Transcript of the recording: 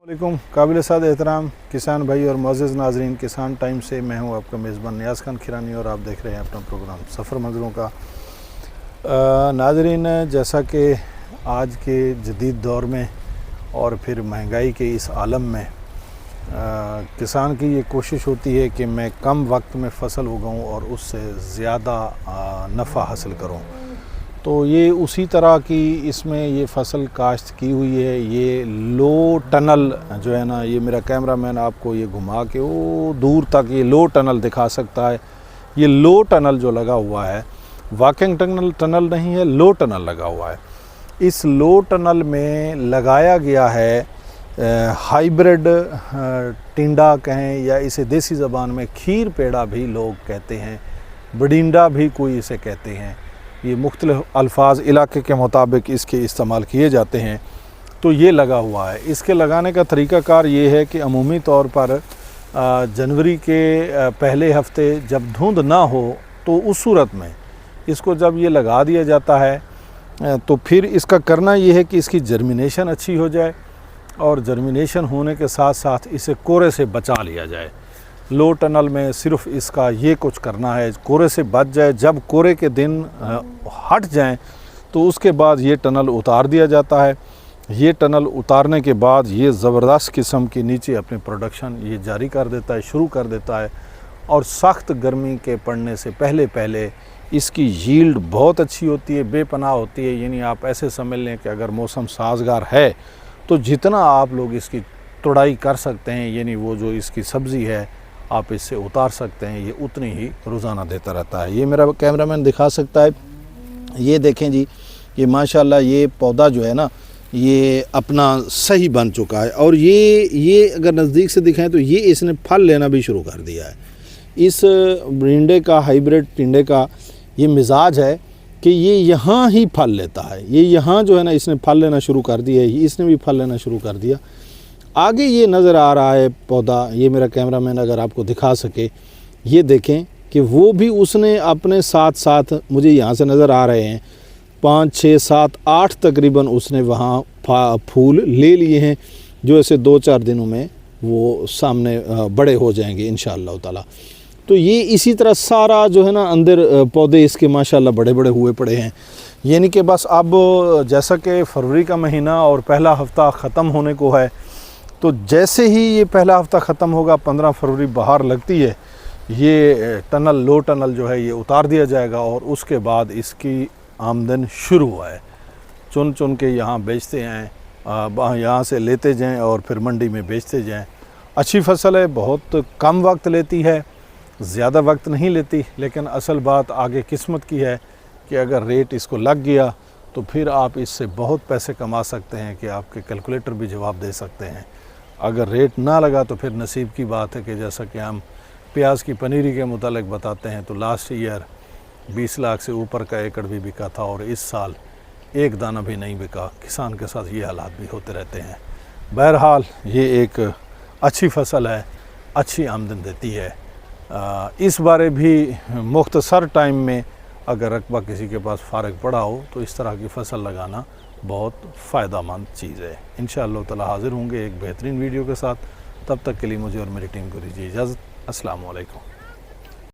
वालेकुम काबिल साद एहतराम किसान भाई और मोअज़्ज़ज़ नाज़रीन, किसान टाइम से मैं हूं आपका मेज़बान नियाज़ खान खिरानी और आप देख रहे हैं अपना प्रोग्राम सफ़र मंज़रों का। नाज़रीन, जैसा कि आज के जदीद दौर में और फिर महंगाई के इस आलम में किसान की ये कोशिश होती है कि मैं कम वक्त में फ़सल उगाऊं और उससे ज़्यादा नफ़ा हासिल करूं। तो ये उसी तरह की इसमें ये फ़सल काश्त की हुई है। ये लो टनल जो है ना, ये मेरा कैमरामैन आपको ये घुमा के वो दूर तक ये लो टनल दिखा सकता है। ये लो टनल जो लगा हुआ है वॉकिंग टनल नहीं है, लो टनल लगा हुआ है। इस लो टनल में लगाया गया है हाइब्रिड टिंडा कहें या इसे देसी ज़बान में खीर पेड़ा भी लोग कहते हैं, बडिंडा भी कोई इसे कहते हैं। ये मुख्तलिफ अल्फाज इलाके के मुताबिक इसके इस्तेमाल किए जाते हैं। तो ये लगा हुआ है। इसके लगाने का तरीक़ाकार ये है कि अमूमी तौर पर जनवरी के पहले हफ्ते जब धुंध ना हो तो उस सूरत में इसको जब ये लगा दिया जाता है तो फिर इसका करना ये है कि इसकी जर्मिनेशन अच्छी हो जाए और जर्मिनेशन होने के साथ साथ इसे कोरे से बचा लिया जाए। लो टनल में सिर्फ इसका ये कुछ करना है, कोरे से बच जाए। जब कोरे के दिन हट जाएं तो उसके बाद ये टनल उतार दिया जाता है। ये टनल उतारने के बाद ये ज़बरदस्त किस्म की नीचे अपनी प्रोडक्शन ये जारी कर देता है, शुरू कर देता है। और सख्त गर्मी के पड़ने से पहले इसकी यील्ड बहुत अच्छी होती है, बेपनाह होती है। यानी आप ऐसे समझ लें कि अगर मौसम साजगार है तो जितना आप लोग इसकी तुड़ाई कर सकते हैं, यानी वो जो इसकी सब्ज़ी है आप इससे उतार सकते हैं, ये उतनी ही रोज़ाना देता रहता है। ये मेरा कैमरामैन दिखा सकता है। ये देखें जी, ये माशाल्लाह ये पौधा जो है ना ये अपना सही बन चुका है। और ये अगर नज़दीक से दिखाएं तो ये इसने फल लेना भी शुरू कर दिया है। इस टिंडे का, हाइब्रिड टिंडे का ये मिजाज है कि ये यहाँ ही फल लेता है। ये यहाँ जो है ना इसने फल लेना शुरू कर दिया है, इसने भी फल लेना शुरू कर दिया। आगे ये नज़र आ रहा है पौधा, ये मेरा कैमरामैन अगर आपको दिखा सके, ये देखें कि वो भी उसने अपने साथ साथ मुझे यहाँ से नज़र आ रहे हैं 5, 6, 7, 8 तकरीबन उसने वहाँ फूल ले लिए हैं, जो ऐसे 2-4 दिनों में वो सामने बड़े हो जाएंगे इंशाअल्लाह ताला। तो ये इसी तरह सारा जो है ना अंदर पौधे इसके माशाअल्लाह बड़े बड़े हुए पड़े हैं। यानी कि बस अब जैसा कि फरवरी का महीना और पहला हफ़्ता ख़त्म होने को है, तो जैसे ही ये पहला हफ़्ता ख़त्म होगा 15 फरवरी बाहर लगती है, ये टनल, लो टनल जो है ये उतार दिया जाएगा और उसके बाद इसकी आमदन शुरू है। चुन चुन के यहाँ बेचते हैं, यहाँ से लेते जाएं और फिर मंडी में बेचते जाएं। अच्छी फ़सल है, बहुत कम वक्त लेती है, ज़्यादा वक्त नहीं लेती। लेकिन असल बात आगे किस्मत की है कि अगर रेट इसको लग गया तो फिर आप इससे बहुत पैसे कमा सकते हैं कि आपके कैलकुलेटर भी जवाब दे सकते हैं। अगर रेट ना लगा तो फिर नसीब की बात है कि जैसा कि हम प्याज की पनीरी के मुतालिक बताते हैं तो लास्ट ईयर 20 लाख से ऊपर का एकड़ भी बिका था और इस साल एक दाना भी नहीं बिका। किसान के साथ ये हालात भी होते रहते हैं। बहरहाल ये एक अच्छी फ़सल है, अच्छी आमदन देती है। इस बारे भी मुख्तसर टाइम में अगर रकबा किसी के पास फ़ारग पड़ा हो तो इस तरह की फ़सल लगाना बहुत फ़ायदेमंद चीज़ है। इंशाअल्लाह ताला हाज़िर होंगे एक बेहतरीन वीडियो के साथ। तब तक के लिए मुझे और मेरी टीम को दीजिए इजाज़त। अस्सलामु अलैकुम।